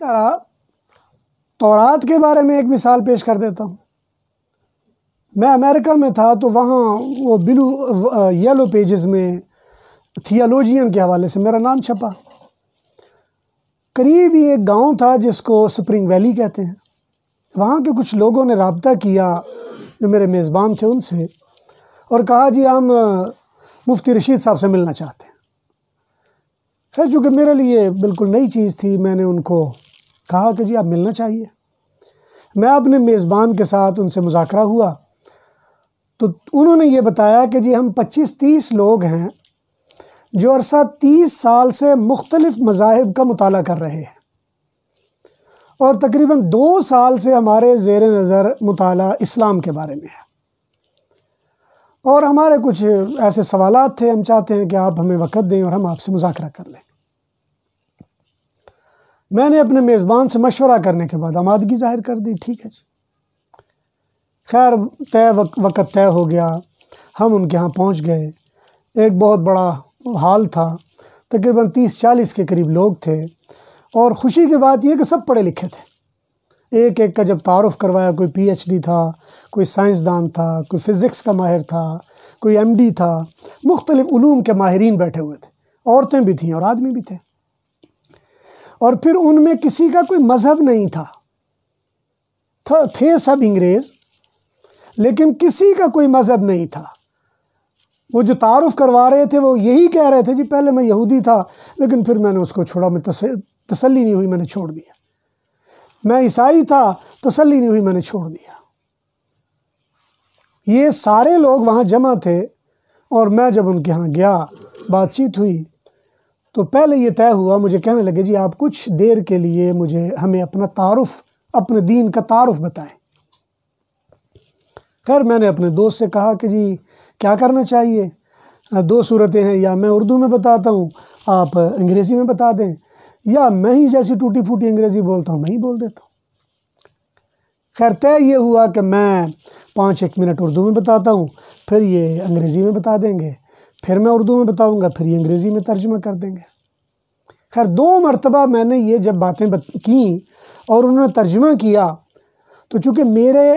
طرح تورات کے بارے میں ایک مثال پیش کر دیتا ہوں۔ میں امریکہ میں تھا تو وہاں وہ یلو پیجز میں تھیالوجین کے حوالے سے میرا نام چھپا۔ قریب ہی ایک گاؤں تھا جس کو سپرنگ ویلی کہتے ہیں۔ وہاں کے کچھ لوگوں نے رابطہ کیا جو میرے میزبان تھے ان سے، اور کہا جی ہم مفتی رشید صاحب سے ملنا چاہتے ہیں۔ خیر چونکہ میرے لیے بالکل نئی چیز تھی، میں نے ان کو کہا کہ جی آپ ملنا چاہیے۔ میں اپنے میزبان کے ساتھ ان سے مذاکرہ ہوا تو انہوں نے یہ بتایا کہ جی ہم 25-30 لوگ ہیں جو عرصہ 30 سال سے مختلف مذاہب کا مطالعہ کر رہے ہیں، اور تقریباً 2 سال سے ہمارے زیر نظر مطالعہ اسلام کے بارے میں ہے، اور ہمارے کچھ ایسے سوالات تھے، ہم چاہتے ہیں کہ آپ ہمیں وقت دیں اور ہم آپ سے مذاکرہ کر لیں۔ میں نے اپنے میزبان سے مشورہ کرنے کے بعد آمادگی ظاہر کر دی، ٹھیک ہے جی۔ خیر وقت طے ہو گیا، ہم ان کے ہاں پہنچ گئے۔ ایک بہت بڑا ہال تھا، تقریباً 30-40 کے قریب لوگ تھے، اور خوشی کی بات یہ کہ سب پڑھے لکھے تھے۔ ایک ایک کا جب تعارف کروایا، کوئی PhD تھا، کوئی سائنسدان تھا، کوئی فزکس کا ماہر تھا، کوئی MD تھا، مختلف علوم کے ماہرین بیٹھے ہوئے تھے، عورتیں بھی تھیں اور آدمی بھی تھے۔ اور پھر ان میں کسی کا کوئی مذہب نہیں تھا، تھے سب انگریز، لیکن کسی کا کوئی مذہب نہیں تھا۔ وہ جو تعارف کروا رہے تھے وہ یہی کہہ رہے تھے جی پہلے میں یہودی تھا لیکن پھر میں نے اس کو چھوڑا، میں تسلی نہیں ہوئی، میں نے چھوڑ دیا۔ میں عیسائی تھا، تسلی نہیں ہوئی، میں نے چھوڑ دیا۔ یہ سارے لوگ وہاں جمع تھے، اور میں جب ان کے ہاں گیا، بات چیت ہوئی تو پہلے یہ طے ہوا، مجھے کہنے لگے جی آپ کچھ دیر کے لیے ہمیں اپنا تعارف، اپنے دین کا تعارف بتائیں۔ خیر میں نے اپنے دوست سے کہا کہ جی کیا کرنا چاہیے؟ 2 صورتیں ہیں، یا میں اردو میں بتاتا ہوں، آپ انگریزی میں بتا دیں، یا میں ہی جیسی ٹوٹی پھوٹی انگریزی بولتا ہوں میں ہی بول دیتا ہوں۔ خیر طے یہ ہوا کہ میں 5-1 منٹ اردو میں بتاتا ہوں، پھر یہ انگریزی میں بتا دیں گے، پھر میں اردو میں بتاؤں گا، پھر یہ انگریزی میں ترجمہ کر دیں گے۔ خیر 2 مرتبہ میں نے یہ جب باتیں کیں اور انہوں نے ترجمہ کیا، تو چونکہ میرے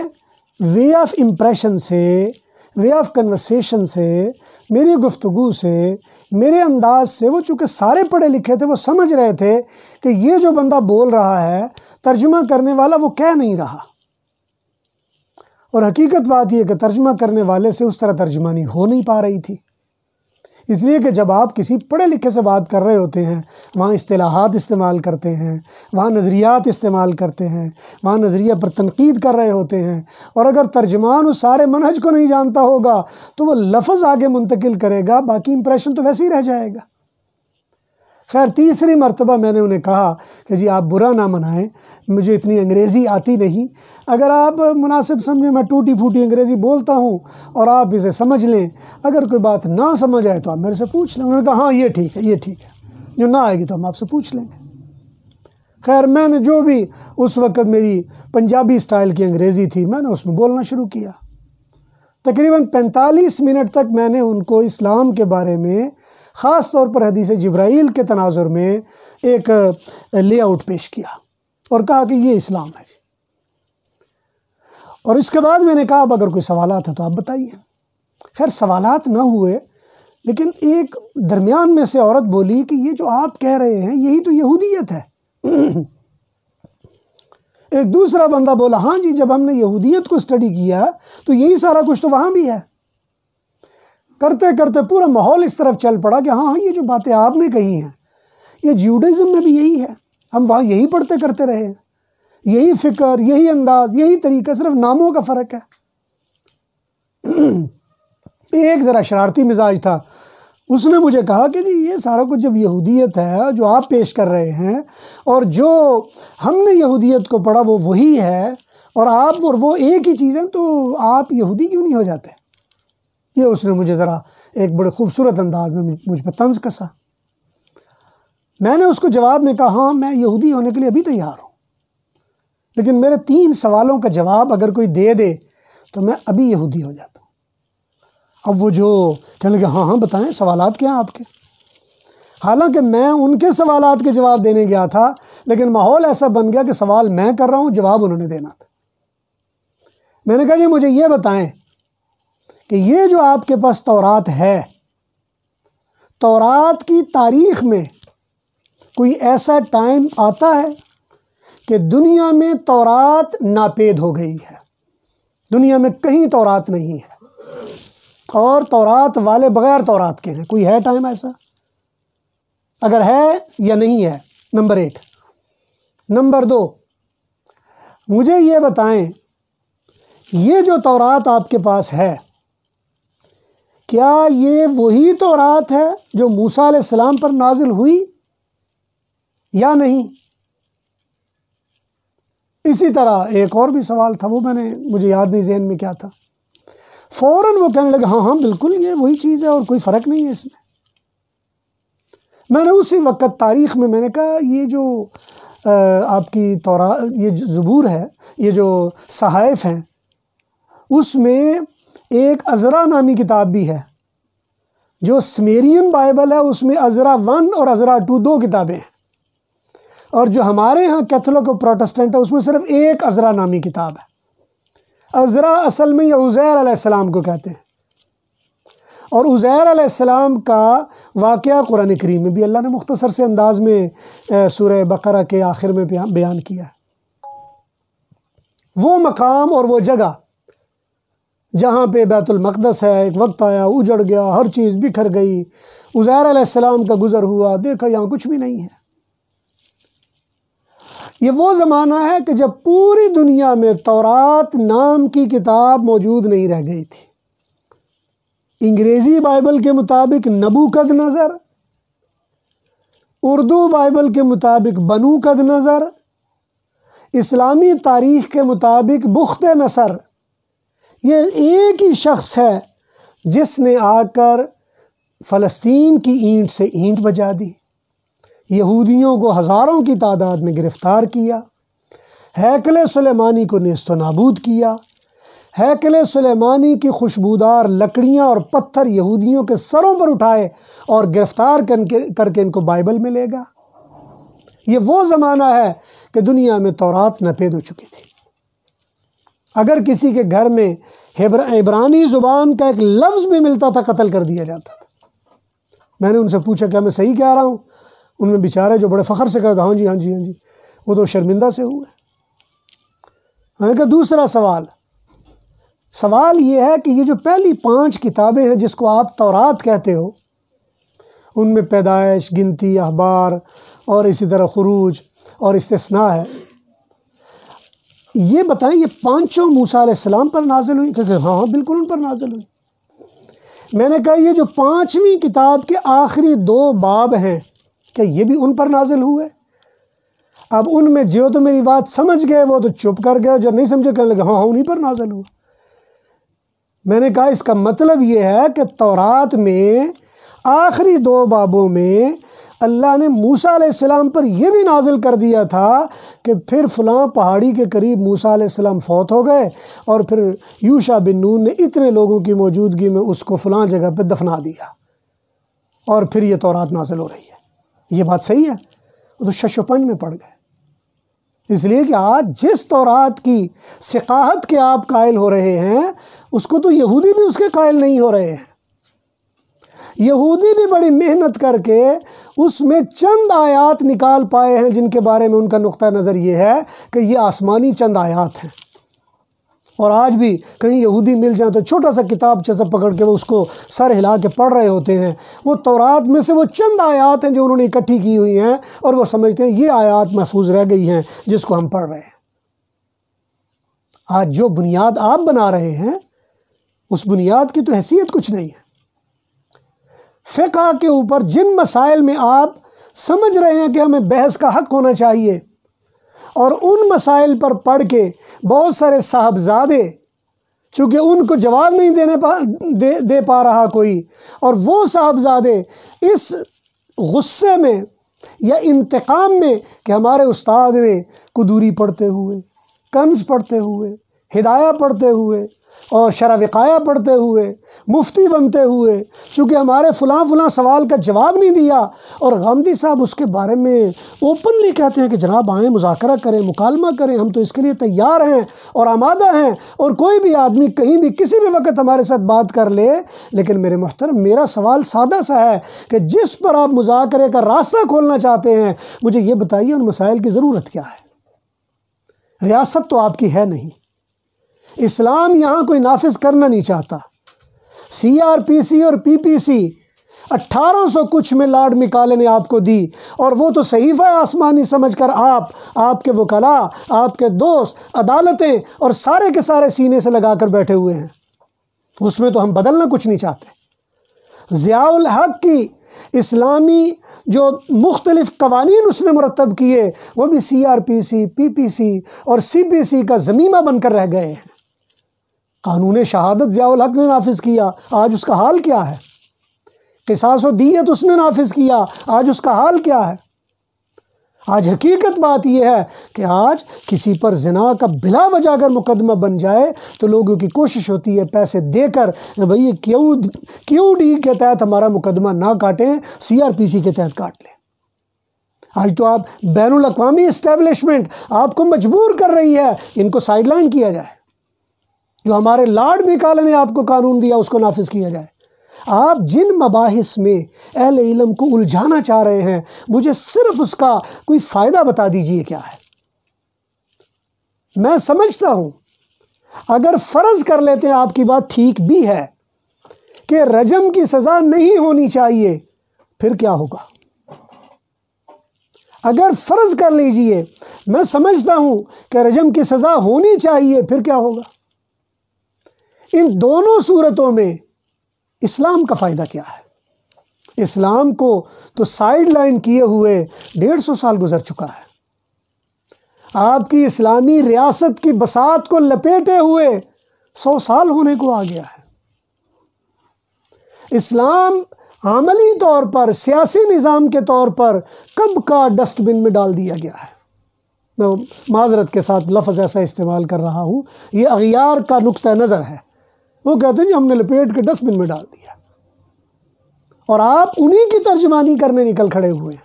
وے آف امپریشن سے، وے آف کنورسیشن سے، میری گفتگو سے، میرے انداز سے، وہ چونکہ سارے پڑھے لکھے تھے، وہ سمجھ رہے تھے کہ یہ جو بندہ بول رہا ہے، ترجمہ کرنے والا وہ کہہ نہیں رہا۔ اور حقیقت بات یہ کہ ترجمہ کرنے والے سے اس طرح ترجمانی ہو نہیں پا رہی تھی، اس لیے کہ جب آپ کسی پڑھے لکھے سے بات کر رہے ہوتے ہیں، وہاں اصطلاحات استعمال کرتے ہیں، وہاں نظریات استعمال کرتے ہیں، وہاں نظریہ پر تنقید کر رہے ہوتے ہیں، اور اگر ترجمان اس سارے منہج کو نہیں جانتا ہوگا تو وہ لفظ آگے منتقل کرے گا، باقی امپریشن تو ویسے ہی رہ جائے گا۔ خیر 3 مرتبہ میں نے انہیں کہا کہ جی آپ برا نہ منائیں، مجھے اتنی انگریزی آتی نہیں، اگر آپ مناسب سمجھیں میں ٹوٹی پھوٹی انگریزی بولتا ہوں اور آپ اسے سمجھ لیں، اگر کوئی بات نہ سمجھ آئے تو آپ میرے سے پوچھ لیں۔ انہوں نے کہا ہاں یہ ٹھیک ہے، یہ ٹھیک ہے، جو نہ آئے گی تو ہم آپ سے پوچھ لیں گے۔ خیر میں نے جو بھی اس وقت میری پنجابی سٹائل کی انگریزی تھی، میں نے اس میں بولنا شروع کیا۔ تقریباً 45 منٹ تک میں نے ان کو اسلام کے بارے میں، خاص طور پر حدیث جبرائیل کے تناظر میں ایک لے آؤٹ پیش کیا اور کہا کہ یہ اسلام ہے جی۔ اور اس کے بعد میں نے کہا اب اگر کوئی سوالات ہیں تو آپ بتائیے۔ خیر سوالات نہ ہوئے، لیکن ایک درمیان میں سے عورت بولی کہ یہ جو آپ کہہ رہے ہیں یہی تو یہودیت ہے۔ ایک دوسرا بندہ بولا ہاں جی جب ہم نے یہودیت کو اسٹڈی کیا تو یہی سارا کچھ تو وہاں بھی ہے۔ کرتے کرتے پورا ماحول اس طرف چل پڑا کہ ہاں یہ جو باتیں آپ نے کہی ہیں یہ جیوڈازم میں بھی یہی ہے، ہم وہاں یہی پڑھتے کرتے رہے ہیں، یہی فکر، یہی انداز، یہی طریقہ، صرف ناموں کا فرق ہے۔ ایک ذرا شرارتی مزاج تھا، اس نے مجھے کہا کہ جی یہ سارا کچھ جب یہودیت ہے جو آپ پیش کر رہے ہیں، اور جو ہم نے یہودیت کو پڑھا وہ وہی ہے، اور آپ اور وہ ایک ہی چیز ہیں، تو آپ یہودی کیوں نہیں ہو جاتے؟ یہ اس نے مجھے ذرا ایک بڑے خوبصورت انداز میں مجھ پہ طنز کسا۔ میں نے اس کو جواب میں کہا ہاں میں یہودی ہونے کے لیے ابھی تیار ہوں، لیکن میرے 3 سوالوں کا جواب اگر کوئی دے دے تو میں ابھی یہودی ہو جاتا ہوں۔ اب وہ جو کہنے لگے ہاں بتائیں سوالات کیا ہیں آپ کے؟ حالانکہ میں ان کے سوالات کے جواب دینے گیا تھا، لیکن ماحول ایسا بن گیا کہ سوال میں کر رہا ہوں، جواب انہوں نے دینا تھا۔ میں نے کہا جی مجھے یہ بتائیں کہ یہ جو آپ کے پاس تورات ہے، تورات کی تاریخ میں کوئی ایسا ٹائم آتا ہے کہ دنیا میں تورات ناپید ہو گئی ہے، دنیا میں کہیں تورات نہیں ہے اور تورات والے بغیر تورات کے ہیں؟ کوئی ہے ٹائم ایسا؟ اگر ہے یا نہیں ہے، نمبر 1۔ نمبر 2، مجھے یہ بتائیں یہ جو تورات آپ کے پاس ہے، کیا یہ وہی تورات ہے جو موسیٰ علیہ السلام پر نازل ہوئی یا نہیں؟ اسی طرح ایک اور بھی سوال تھا، وہ مجھے یاد نہیں ذہن میں کیا تھا، فوراً وہ کہنے لگے ہاں بالکل یہ وہی چیز ہے اور کوئی فرق نہیں ہے اس میں نے اسی وقت تاریخ میں نے کہا یہ جو آپ کی تورات، یہ جو زبور ہے، یہ جو صحائف ہیں، اس میں ایک عزرا نامی کتاب بھی ہے، جو سمیرین بائبل ہے اس میں عزرا 1 اور عزرا 2 2 کتابیں ہیں، اور جو ہمارے ہاں کیتھولک اور پروٹسٹنٹ ہے اس میں صرف ایک عزرا نامی کتاب ہے۔ عزرا اصل میں یہ عزیر علیہ السلام کو کہتے ہیں، اور عزیر علیہ السلام کا واقعہ قرآن کریم میں بھی اللہ نے مختصر سے انداز میں سورہ بقرہ کے آخر میں بیان کیا ہے۔ وہ مقام اور وہ جگہ جہاں پہ بیت المقدس ہے، ایک وقت آیا اجڑ گیا، ہر چیز بکھر گئی، عزیر علیہ السلام کا گزر ہوا، دیکھا یہاں کچھ بھی نہیں ہے۔ یہ وہ زمانہ ہے کہ جب پوری دنیا میں تورات نام کی کتاب موجود نہیں رہ گئی تھی۔ انگریزی بائبل کے مطابق نبوکد نظر، اردو بائبل کے مطابق بنوکد نظر، اسلامی تاریخ کے مطابق بخت نصر، یہ ایک ہی شخص ہے جس نے آ کر فلسطین کی اینٹ سے اینٹ بجا دی، یہودیوں کو ہزاروں کی تعداد میں گرفتار کیا، ہیکل سلیمانی کو نیست و نابود کیا، ہیکل سلیمانی کی خوشبودار لکڑیاں اور پتھر یہودیوں کے سروں پر اٹھائے اور گرفتار کر کے ان کو بائبل میں لے گا۔ یہ وہ زمانہ ہے کہ دنیا میں تورات ناپید ہو چکی تھی۔ اگر کسی کے گھر میں عبرانی زبان کا ایک لفظ بھی ملتا تھا قتل کر دیا جاتا تھا۔ میں نے ان سے پوچھا کیا میں صحیح کہہ رہا ہوں؟ ان میں بیچارے جو بڑے فخر سے کہا ہاں جی ہاں جی ہاں جی، وہ تو شرمندہ سے ہوئے۔ میں نے کہا دوسرا سوال یہ ہے کہ یہ جو پہلی 5 کتابیں ہیں جس کو آپ تورات کہتے ہو، ان میں پیدائش، گنتی، اخبار اور اسی طرح خروج اور استثناء ہے، یہ بتائیں یہ 5 موسیٰ علیہ السلام پر نازل ہوئی؟ کہ ہاں بالکل ان پر نازل ہوئی۔ میں نے کہا یہ جو 5ویں کتاب کے آخری 2 باب ہیں کہ یہ بھی ان پر نازل ہوئے؟ اب ان میں جو تو میری بات سمجھ گئے وہ تو چپ کر گئے، جو نہیں سمجھے کہنے لگے ہاں انہیں پر نازل ہوا۔ میں نے کہا اس کا مطلب یہ ہے کہ تورات میں آخری 2 بابوں میں اللہ نے موسیٰ علیہ السلام پر یہ بھی نازل کر دیا تھا کہ پھر فلاں پہاڑی کے قریب موسیٰ علیہ السلام فوت ہو گئے، اور پھر یوشع بن نون نے اتنے لوگوں کی موجودگی میں اس کو فلاں جگہ پہ دفنا دیا، اور پھر یہ تورات نازل ہو رہی ہے۔ یہ بات صحیح ہے؟ وہ تو شش و پنج میں پڑ گئے۔ اس لیے کہ آج جس تورات کی ثقاہت کے آپ قائل ہو رہے ہیں اس کو تو یہودی بھی اس کے قائل نہیں ہو رہے ہیں۔ یہودی بھی بڑی محنت کر کے اس میں چند آیات نکال پائے ہیں جن کے بارے میں ان کا نقطہ نظر یہ ہے کہ یہ آسمانی چند آیات ہیں، اور آج بھی کہیں یہودی مل جائیں تو چھوٹا سا کتاب جیسا پکڑ کے وہ اس کو سر ہلا کے پڑھ رہے ہوتے ہیں۔ وہ تورات میں سے وہ چند آیات ہیں جو انہوں نے اکٹھی کی ہوئی ہیں، اور وہ سمجھتے ہیں یہ آیات محفوظ رہ گئی ہیں جس کو ہم پڑھ رہے ہیں۔ آج جو بنیاد آپ بنا رہے ہیں اس بنیاد کی تو حیثیت کچھ نہیں ہے۔ فقہ کے اوپر جن مسائل میں آپ سمجھ رہے ہیں کہ ہمیں بحث کا حق ہونا چاہیے، اور ان مسائل پر پڑھ کے بہت سارے صاحبزادے چونکہ ان کو جواب نہیں دے پا رہا کوئی، اور وہ صاحبزادے اس غصے میں یا انتقام میں کہ ہمارے استاد نے قدوری پڑھتے ہوئے، کنز پڑھتے ہوئے، ہدایہ پڑھتے ہوئے اور شرح وقایہ پڑھتے ہوئے، مفتی بنتے ہوئے، چونکہ ہمارے فلاں سوال کا جواب نہیں دیا، اور غامدی صاحب اس کے بارے میں اوپنلی کہتے ہیں کہ جناب آئیں، مذاکرہ کریں، مکالمہ کریں، ہم تو اس کے لیے تیار ہیں اور آمادہ ہیں، اور کوئی بھی آدمی کہیں بھی کسی بھی وقت ہمارے ساتھ بات کر لے۔ لیکن میرے محترم، میرا سوال سادہ سا ہے کہ جس پر آپ مذاکرے کا راستہ کھولنا چاہتے ہیں، مجھے یہ بتائیے ان مسائل کی ضرورت کیا ہے؟ ریاست تو آپ کی ہے نہیں، اسلام یہاں کوئی نافذ کرنا نہیں چاہتا۔ سی آر پی سی اور پی پی سی 1800 کچھ میں لارڈ مکالے نے آپ کو دی، اور وہ تو صحیفہ آسمانی سمجھ کر آپ کے وکلاء، آپ کے دوست، عدالتیں اور سارے کے سارے سینے سے لگا کر بیٹھے ہوئے ہیں۔ اس میں تو ہم بدلنا کچھ نہیں چاہتے۔ ضیاء الحق کی اسلامی جو مختلف قوانین اس نے مرتب کیے، وہ بھی سی آر پی سی، پی پی سی اور سی پی سی کا ضمیمہ بن کر رہ گئے ہیں۔ قانون شہادت ضیاء الحق نے نافذ کیا، آج اس کا حال کیا ہے؟ قصاص و دیت اس نے نافذ کیا، آج اس کا حال کیا ہے؟ آج حقیقت بات یہ ہے کہ آج کسی پر زنا کا بلا وجہ اگر مقدمہ بن جائے تو لوگوں کی کوشش ہوتی ہے پیسے دے کر، بھئی کیو ڈی کے تحت ہمارا مقدمہ نہ کاٹیں، سی آر پی سی کے تحت کاٹ لیں۔ آج تو آپ بین الاقوامی اسٹیبلشمنٹ آپ کو مجبور کر رہی ہے ان کو سائیڈ لائن کیا جائے، جو ہمارے لارڈ مکالے نے آپ کو قانون دیا اس کو نافذ کیا جائے۔ آپ جن مباحث میں اہل علم کو الجھانا چاہ رہے ہیں، مجھے صرف اس کا کوئی فائدہ بتا دیجئے کیا ہے۔ میں سمجھتا ہوں اگر فرض کر لیتے ہیں آپ کی بات ٹھیک بھی ہے کہ رجم کی سزا نہیں ہونی چاہیے، پھر کیا ہوگا؟ اگر فرض کر لیجئے میں سمجھتا ہوں کہ رجم کی سزا ہونی چاہیے، پھر کیا ہوگا؟ ان دونوں صورتوں میں اسلام کا فائدہ کیا ہے؟ اسلام کو تو سائیڈ لائن کیے ہوئے 150 سال گزر چکا ہے۔ آپ کی اسلامی ریاست کی بساط کو لپیٹے ہوئے 100 سال ہونے کو آ گیا ہے۔ اسلام عملی طور پر، سیاسی نظام کے طور پر کب کا ڈسٹ بن میں ڈال دیا گیا ہے۔ میں معذرت کے ساتھ لفظ ایسا استعمال کر رہا ہوں، یہ اغیار کا نقطہ نظر ہے۔ وہ کہتے ہیں جی ہم نے لپیٹ کے ڈسٹ بن میں ڈال دیا، اور آپ انہی کی ترجمانی کرنے نکل کھڑے ہوئے ہیں۔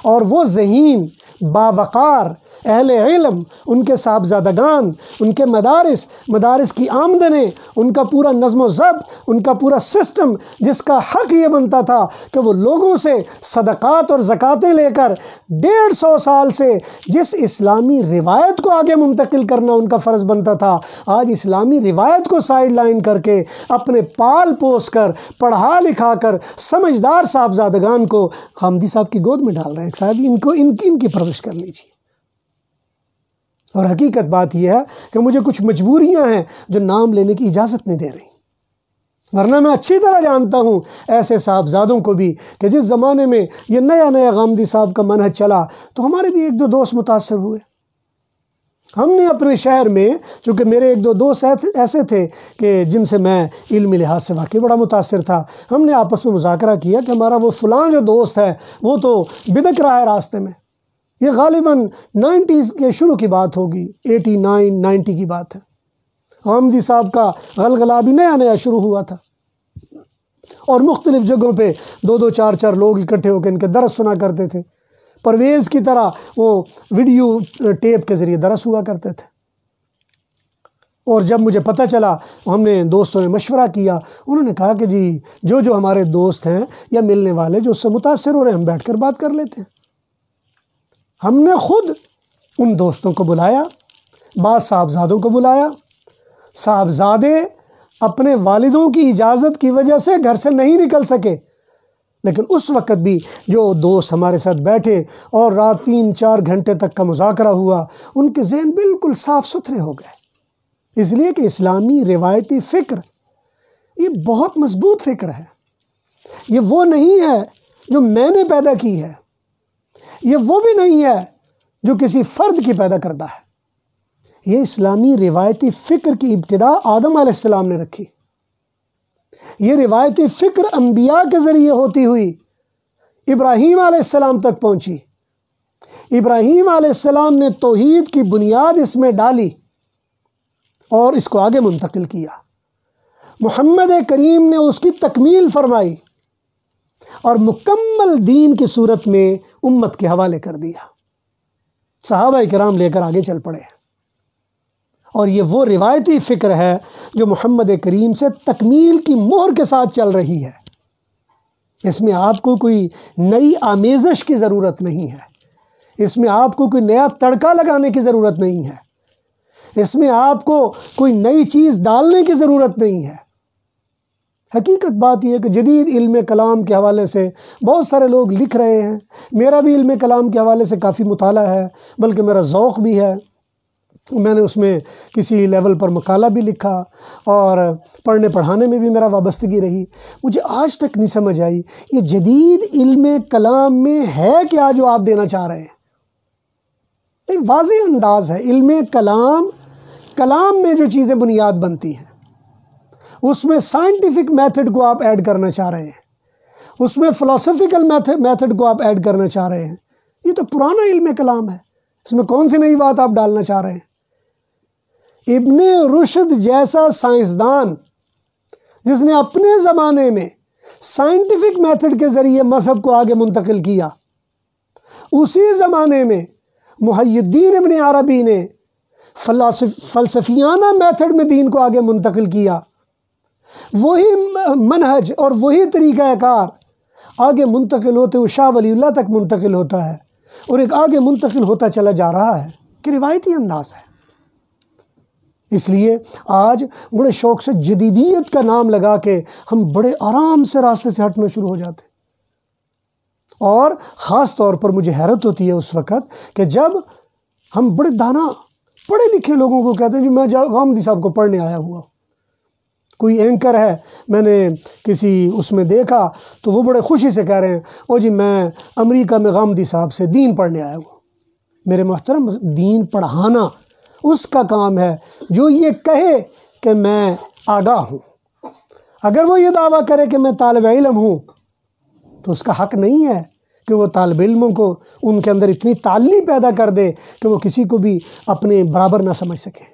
اور وہ ذہین، باوقار اہل علم، ان کے صاحبزادگان، ان کے مدارس کی آمدنیں، ان کا پورا نظم و ضبط، ان کا پورا سسٹم، جس کا حق یہ بنتا تھا کہ وہ لوگوں سے صدقات اور زکاتیں لے کر 150 سال سے جس اسلامی روایت کو آگے منتقل کرنا ان کا فرض بنتا تھا، آج اسلامی روایت کو سائیڈ لائن کر کے اپنے پال پوس کر، پڑھا لکھا کر سمجھدار صاحبزادگان کو غامدی صاحب کی گود میں ڈال رہے ہیں۔ صاحب ان کی پرورش کر لیجیے۔ اور حقیقت بات یہ ہے کہ مجھے کچھ مجبوریاں ہیں جو نام لینے کی اجازت نہیں دے رہی، ورنہ میں اچھی طرح جانتا ہوں ایسے صاحبزادوں کو بھی کہ جس زمانے میں یہ نیا غامدی صاحب کا منہج چلا تو ہمارے بھی 1-2 دوست متاثر ہوئے۔ ہم نے اپنے شہر میں، چونکہ میرے 1-2 دوست ایسے تھے کہ جن سے میں علمی لحاظ سے واقعی بڑا متاثر تھا، ہم نے آپس میں مذاکرہ کیا کہ ہمارا وہ فلاں جو دوست ہے وہ تو بدک رہا ہے راستے میں۔ یہ غالباً 90s کے شروع کی بات ہوگی، 89-90 کی بات ہے۔ غامدی صاحب کا غلغلہ بھی نیا شروع ہوا تھا، اور مختلف جگہوں پہ 2-2 4-4 لوگ اکٹھے ہو کے ان کے درس سنا کرتے تھے۔ پرویز کی طرح وہ ویڈیو ٹیپ کے ذریعے درس ہوا کرتے تھے۔ اور جب مجھے پتہ چلا، ہم نے دوستوں نے مشورہ کیا، انہوں نے کہا کہ جی جو ہمارے دوست ہیں یا ملنے والے جو اس سے متاثر ہو رہے ہیں، ہم بیٹھ کر بات کر لیتے ہیں۔ ہم نے خود ان دوستوں کو بلایا، بعض صاحبزادوں کو بلایا۔ صاحبزادے اپنے والدوں کی اجازت کی وجہ سے گھر سے نہیں نکل سکے، لیکن اس وقت بھی جو دوست ہمارے ساتھ بیٹھے اور رات 3-4 گھنٹے تک کا مذاکرہ ہوا، ان کے ذہن بالکل صاف ستھرے ہو گئے، اس لیے کہ اسلامی روایتی فکر یہ بہت مضبوط فکر ہے۔ یہ وہ نہیں ہے جو میں نے پیدا کی ہے، یہ وہ بھی نہیں ہے جو کسی فرد کی پیدا کردہ ہے۔ یہ اسلامی روایتی فکر کی ابتدا آدم علیہ السلام نے رکھی۔ یہ روایتی فکر انبیاء کے ذریعے ہوتی ہوئی ابراہیم علیہ السلام تک پہنچی۔ ابراہیم علیہ السلام نے توحید کی بنیاد اس میں ڈالی، اور اس کو آگے منتقل کیا۔ محمد کریم نے اس کی تکمیل فرمائی اور مکمل دین کی صورت میں امت کے حوالے کر دیا۔ صحابہ کرام لے کر آگے چل پڑے، اور یہ وہ روایتی فکر ہے جو محمد کریم سے تکمیل کی مہر کے ساتھ چل رہی ہے۔ اس میں آپ کو کوئی نئی آمیزش کی ضرورت نہیں ہے، اس میں آپ کو کوئی نیا تڑکا لگانے کی ضرورت نہیں ہے، اس میں آپ کو کوئی نئی چیز ڈالنے کی ضرورت نہیں ہے۔ حقیقت بات یہ ہے کہ جدید علم کلام کے حوالے سے بہت سارے لوگ لکھ رہے ہیں، میرا بھی علم کلام کے حوالے سے کافی مطالعہ ہے، بلکہ میرا ذوق بھی ہے، میں نے اس میں کسی لیول پر مقالہ بھی لکھا اور پڑھنے پڑھانے میں بھی میرا وابستگی رہی۔ مجھے آج تک نہیں سمجھ آئی یہ جدید علم کلام میں ہے کیا جو آپ دینا چاہ رہے ہیں۔ ایک واضح انداز ہے، علم کلام میں جو چیزیں بنیاد بنتی ہیں اس میں سائنٹیفک میتھڈ کو آپ ایڈ کرنا چاہ رہے ہیں، اس میں فلسفیکل میتھڈ کو آپ ایڈ کرنا چاہ رہے ہیں۔ یہ تو پرانا علم کلام ہے، اس میں کون سی نئی بات آپ ڈالنا چاہ رہے ہیں؟ ابن رشد جیسا سائنسدان جس نے اپنے زمانے میں سائنٹیفک میتھڈ کے ذریعے مذہب کو آگے منتقل کیا، اسی زمانے میں محی الدین ابن عربی نے فلسفیانہ میتھڈ میں دین کو آگے منتقل کیا۔ وہی منہج اور وہی طریقہ کار آگے منتقل ہوتے ہوئے شاہ ولی اللہ تک منتقل ہوتا ہے، اور ایک آگے منتقل ہوتا چلا جا رہا ہے کہ روایتی انداز ہے۔ اس لیے آج بڑے شوق سے جدیدیت کا نام لگا کے ہم بڑے آرام سے راستے سے ہٹنا شروع ہو جاتے ہیں، اور خاص طور پر مجھے حیرت ہوتی ہے اس وقت کہ جب ہم بڑے دانا پڑھے لکھے لوگوں کو کہتے ہیں کہ میں غامدی صاحب کو پڑھنے آیا ہوا۔ کوئی اینکر ہے، میں نے کسی اس میں دیکھا تو وہ بڑے خوشی سے کہہ رہے ہیں او جی میں امریکہ میں غامدی صاحب سے دین پڑھنے آیا ہوا۔ میرے محترم، دین پڑھانا اس کا کام ہے جو یہ کہے کہ میں آگاہ ہوں۔ اگر وہ یہ دعویٰ کرے کہ میں طالب علم ہوں تو اس کا حق نہیں ہے کہ وہ طالب علموں کو ان کے اندر اتنی تعلی پیدا کر دے کہ وہ کسی کو بھی اپنے برابر نہ سمجھ سکیں،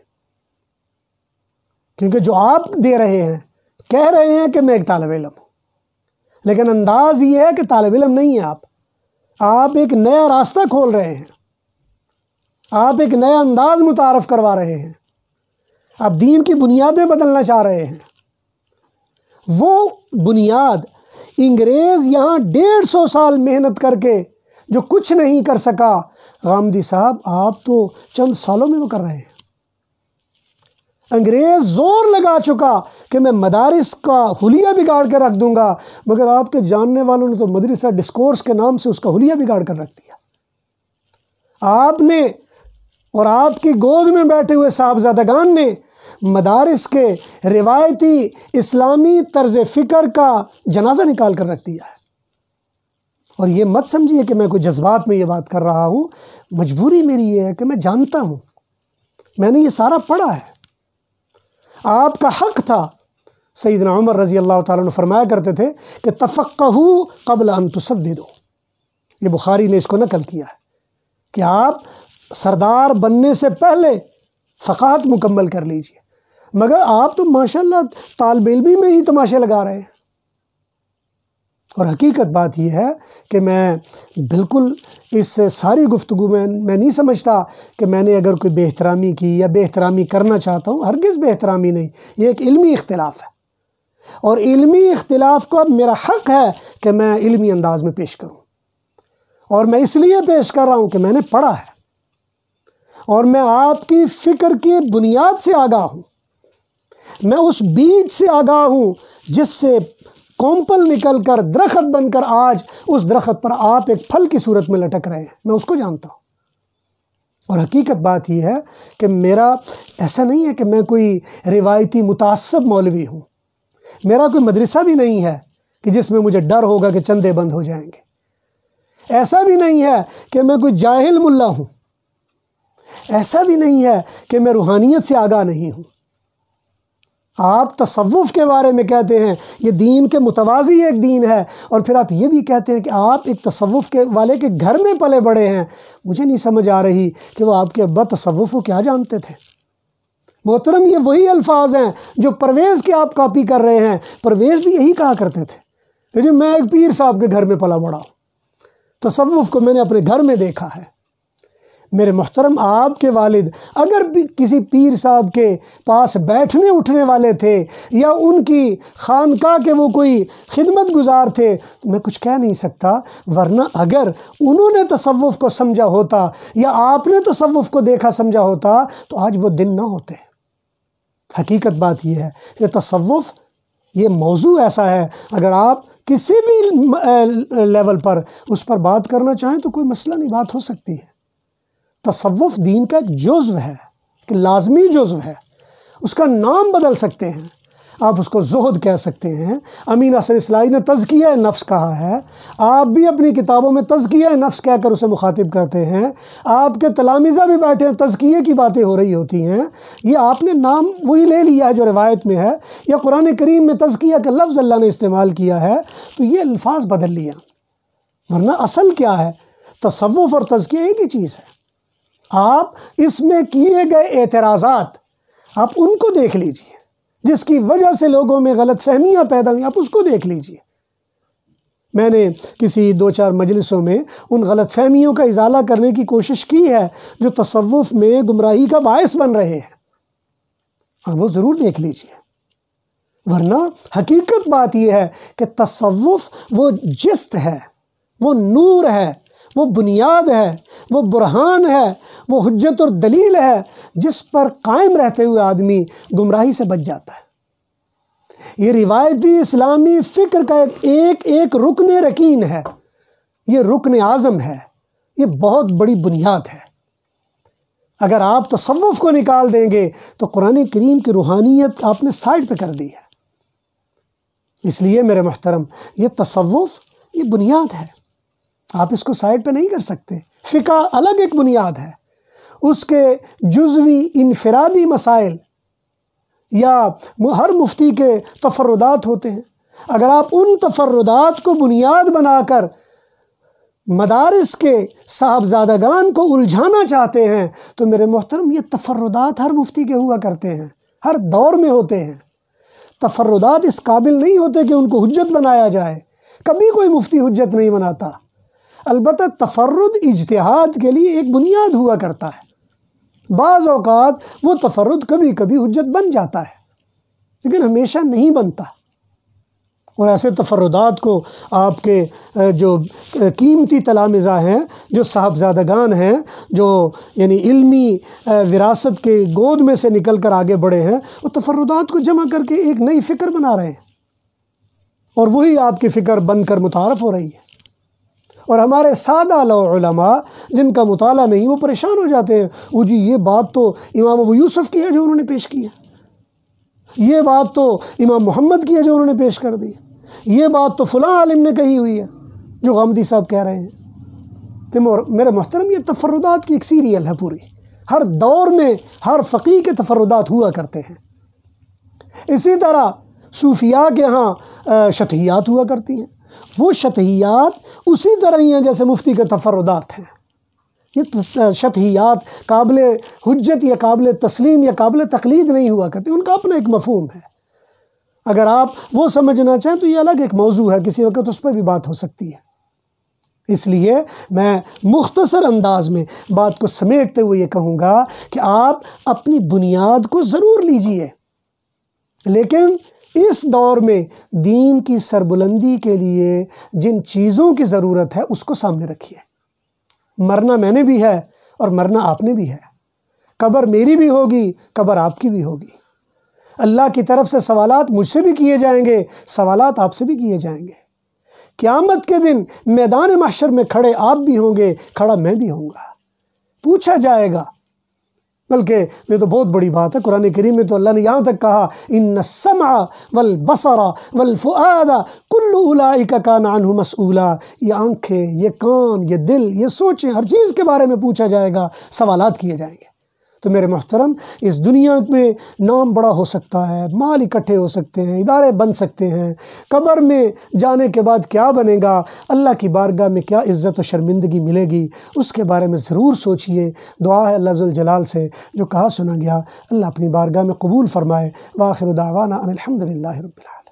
کیونکہ جو آپ دے رہے ہیں کہہ رہے ہیں کہ میں ایک طالب علم ہوں، لیکن انداز یہ ہے کہ طالب علم نہیں ہیں آپ ایک نیا راستہ کھول رہے ہیں، آپ ایک نیا انداز متعارف کروا رہے ہیں، آپ دین کی بنیادیں بدلنا چاہ رہے ہیں۔ وہ بنیاد انگریز یہاں 150 سال محنت کر کے جو کچھ نہیں کر سکا، غامدی صاحب آپ تو چند سالوں میں وہ کر رہے ہیں۔ انگریز زور لگا چکا کہ میں مدارس کا حلیہ بگاڑ کے رکھ دوں گا، مگر آپ کے جاننے والوں نے تو مدرسہ ڈسکورس کے نام سے اس کا حلیہ بگاڑ کر رکھ دیا۔ آپ نے اور آپ کی گود میں بیٹھے ہوئے صاحبزادگان نے مدارس کے روایتی اسلامی طرز فکر کا جنازہ نکال کر رکھ دیا ہے۔ اور یہ مت سمجھیے کہ میں کوئی جذبات میں یہ بات کر رہا ہوں، مجبوری میری یہ ہے کہ میں جانتا ہوں، میں نے یہ سارا پڑھا ہے۔ آپ کا حق تھا، سیدنا عمر رضی اللہ تعالیٰ عنہ فرمایا کرتے تھے کہ تفقہوا قبل ان تسودوا، یہ بخاری نے اس کو نقل کیا ہے کہ آپ سردار بننے سے پہلے فقاہت مکمل کر لیجئے، مگر آپ تو ماشاءاللہ طالب علمی میں ہی تماشے لگا رہے ہیں۔ اور حقیقت بات یہ ہے کہ میں بالکل اس ساری گفتگو میں نہیں سمجھتا کہ میں نے اگر کوئی بے احترامی کی یا بے احترامی کرنا چاہتا ہوں، ہرگز بے احترامی نہیں، یہ ایک علمی اختلاف ہے، اور علمی اختلاف کو اب میرا حق ہے کہ میں علمی انداز میں پیش کروں، اور میں اس لیے پیش کر رہا ہوں کہ میں نے پڑھا ہے، اور میں آپ کی فکر کی بنیاد سے آگاہ ہوں، میں اس بیج سے آگاہ ہوں جس سے کومپل نکل کر درخت بن کر آج اس درخت پر آپ ایک پھل کی صورت میں لٹک رہے ہیں، میں اس کو جانتا ہوں۔ اور حقیقت بات یہ ہے کہ میرا ایسا نہیں ہے کہ میں کوئی روایتی متعصب مولوی ہوں، میرا کوئی مدرسہ بھی نہیں ہے کہ جس میں مجھے ڈر ہوگا کہ چندے بند ہو جائیں گے، ایسا بھی نہیں ہے کہ میں کوئی جاہل ملا ہوں، ایسا بھی نہیں ہے کہ میں روحانیت سے آگاہ نہیں ہوں۔ آپ تصوف کے بارے میں کہتے ہیں یہ دین کے متوازی ایک دین ہے، اور پھر آپ یہ بھی کہتے ہیں کہ آپ ایک تصوف کے والے کے گھر میں پلے بڑے ہیں۔ مجھے نہیں سمجھ آ رہی کہ وہ آپ کے ابا تصوف کو کیا جانتے تھے، محترم یہ وہی الفاظ ہیں جو پرویز کے آپ کاپی کر رہے ہیں. پرویز بھی یہی کہا کرتے تھے کہ جی میں ایک پیر صاحب کے گھر میں پلا بڑا ہوں، تصوف کو میں نے اپنے گھر میں دیکھا ہے. میرے محترم آپ کے والد اگر بھی کسی پیر صاحب کے پاس بیٹھنے اٹھنے والے تھے یا ان کی خانقاہ کے وہ کوئی خدمت گزار تھے تو میں کچھ کہہ نہیں سکتا، ورنہ اگر انہوں نے تصوف کو سمجھا ہوتا یا آپ نے تصوف کو دیکھا سمجھا ہوتا تو آج وہ دن نہ ہوتے. حقیقت بات یہ ہے کہ تصوف یہ موضوع ایسا ہے، اگر آپ کسی بھی لیول پر اس پر بات کرنا چاہیں تو کوئی مسئلہ نہیں، بات ہو سکتی ہے. تصوف دین کا ایک جزو ہے، ایک لازمی جزو ہے. اس کا نام بدل سکتے ہیں، آپ اس کو زہد کہہ سکتے ہیں. امین حسن اصلاحی نے تزکیہ نفس کہا ہے، آپ بھی اپنی کتابوں میں تزکیہ نفس کہہ کر اسے مخاطب کرتے ہیں. آپ کے تلامذہ بھی بیٹھے ہیں، تزکیے کی باتیں ہو رہی ہوتی ہیں. یہ آپ نے نام وہی لے لیا ہے جو روایت میں ہے، یا قرآن کریم میں تزکیہ کا لفظ اللہ نے استعمال کیا ہے تو یہ الفاظ بدل لیا، ورنہ اصل کیا ہے؟ تصوف اور تزکیہ ایک ہی چیز ہے. آپ اس میں کیے گئے اعتراضات آپ ان کو دیکھ لیجئے، جس کی وجہ سے لوگوں میں غلط فہمیاں پیدا ہوئی، آپ اس کو دیکھ لیجئے. میں نے کسی 2-4 مجلسوں میں ان غلط فہمیوں کا ازالہ کرنے کی کوشش کی ہے جو تصوف میں گمراہی کا باعث بن رہے ہیں، وہ ضرور دیکھ لیجئے. ورنہ حقیقت بات یہ ہے کہ تصوف وہ جست ہے، وہ نور ہے، وہ بنیاد ہے، وہ برہان ہے، وہ حجت اور دلیل ہے جس پر قائم رہتے ہوئے آدمی گمراہی سے بچ جاتا ہے. یہ روایتی اسلامی فکر کا ایک رکن رکین ہے، یہ رکن اعظم ہے، یہ بہت بڑی بنیاد ہے. اگر آپ تصوف کو نکال دیں گے تو قرآن کریم کی روحانیت آپ نے سائڈ پہ کر دی ہے. اس لیے میرے محترم یہ تصوف یہ بنیاد ہے، آپ اس کو سائڈ پہ نہیں کر سکتے. فقہ الگ ایک بنیاد ہے، اس کے جزوی انفرادی مسائل یا ہر مفتی کے تفردات ہوتے ہیں. اگر آپ ان تفردات کو بنیاد بنا کر مدارس کے صاحبزادگان کو الجھانا چاہتے ہیں تو میرے محترم یہ تفردات ہر مفتی کے ہوا کرتے ہیں، ہر دور میں ہوتے ہیں. تفردات اس قابل نہیں ہوتے کہ ان کو حجت بنایا جائے، کبھی کوئی مفتی حجت نہیں بناتا. البتہ تفرد اجتہاد کے لیے ایک بنیاد ہوا کرتا ہے. بعض اوقات وہ تفرد کبھی کبھی حجت بن جاتا ہے لیکن ہمیشہ نہیں بنتا. اور ایسے تفردات کو آپ کے جو قیمتی تلامذہ ہیں، جو صاحبزادگان ہیں، جو یعنی علمی وراثت کے گود میں سے نکل کر آگے بڑھے ہیں، وہ تفردات کو جمع کر کے ایک نئی فکر بنا رہے ہیں اور وہی آپ کی فکر بن کر متعارف ہو رہی ہے. اور ہمارے سادہ علماء جن کا مطالعہ نہیں وہ پریشان ہو جاتے ہیں، وہ جی یہ بات تو امام ابو یوسف کی ہے جو انہوں نے پیش کی ہے، یہ بات تو امام محمد کی ہے جو انہوں نے پیش کر دی ہے، یہ بات تو فلاں عالم نے کہی ہوئی ہے جو غامدی صاحب کہہ رہے ہیں. تو میرے محترم یہ تفردات کی ایک سیریل ہے پوری، ہر دور میں ہر فقیہ کے تفردات ہوا کرتے ہیں. اسی طرح صوفیاء کے ہاں شطحیات ہوا کرتی ہیں، وہ شطحیات اسی طرح ہی ہیں جیسے مفتی کے تفردات ہیں. یہ شطحیات قابل حجت یا قابل تسلیم یا قابل تقلید نہیں ہوا کرتی، ان کا اپنا ایک مفہوم ہے. اگر آپ وہ سمجھنا چاہیں تو یہ الگ ایک موضوع ہے، کسی وقت اس پہ بھی بات ہو سکتی ہے. اس لیے میں مختصر انداز میں بات کو سمیٹتے ہوئے یہ کہوں گا کہ آپ اپنی بنیاد کو ضرور لیجئے، لیکن اس دور میں دین کی سربلندی کے لیے جن چیزوں کی ضرورت ہے اس کو سامنے رکھیے. مرنا میں نے بھی ہے اور مرنا آپ نے بھی ہے، قبر میری بھی ہوگی، قبر آپ کی بھی ہوگی. اللہ کی طرف سے سوالات مجھ سے بھی کیے جائیں گے، سوالات آپ سے بھی کیے جائیں گے. قیامت کے دن میدان محشر میں کھڑے آپ بھی ہوں گے، کھڑا میں بھی ہوں گا، پوچھا جائے گا. بلکہ یہ تو بہت بڑی بات ہے، قرآن کریم میں تو اللہ نے یہاں تک کہا ان السمع والبصر والفؤاد کل اولئک کان عنہ مسئولا. یہ آنکھیں، یہ کان، یہ دل، یہ سوچیں، ہر چیز کے بارے میں پوچھا جائے گا، سوالات کیے جائیں گے. تو میرے محترم اس دنیا میں نام بڑا ہو سکتا ہے، مال اکٹھے ہو سکتے ہیں، ادارے بن سکتے ہیں، قبر میں جانے کے بعد کیا بنے گا، اللہ کی بارگاہ میں کیا عزت و شرمندگی ملے گی، اس کے بارے میں ضرور سوچئے۔ دعا ہے اللہ ذوالجلال سے جو کہا سنا گیا اللہ اپنی بارگاہ میں قبول فرمائے۔ وآخر دعوانا ان الحمد للہ رب العالمین۔